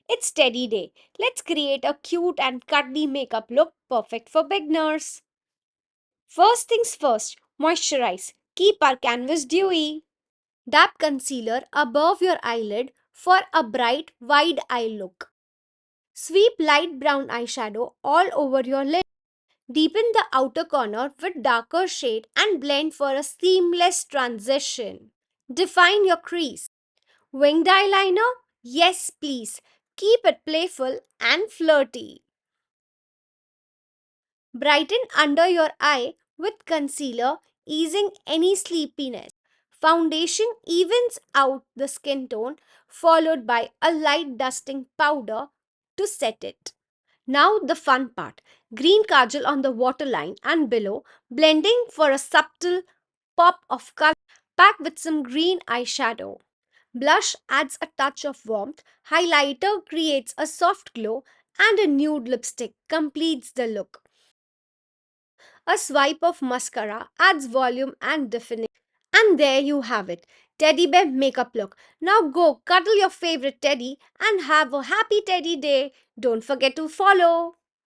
It's Teddy Day. Let's create a cute and cuddly makeup look perfect for beginners. First things first, moisturize. Keep our canvas dewy. Dab concealer above your eyelid for a bright, wide eye look. Sweep light brown eyeshadow all over your lid. Deepen the outer corner with darker shade and blend for a seamless transition. Define your crease. Winged eyeliner? Yes, please. Keep it playful and flirty. Brighten under your eye with concealer, easing any sleepiness. Foundation evens out the skin tone, followed by a light dusting powder to set it. Now, the fun part, green kajal on the waterline and below, blending for a subtle pop of color. Pack with some green eyeshadow. Blush adds a touch of warmth, highlighter creates a soft glow, and a nude lipstick completes the look. A swipe of mascara adds volume and definition. And there you have it, teddy bear makeup look. Now go cuddle your favorite teddy and have a happy teddy day. Don't forget to follow.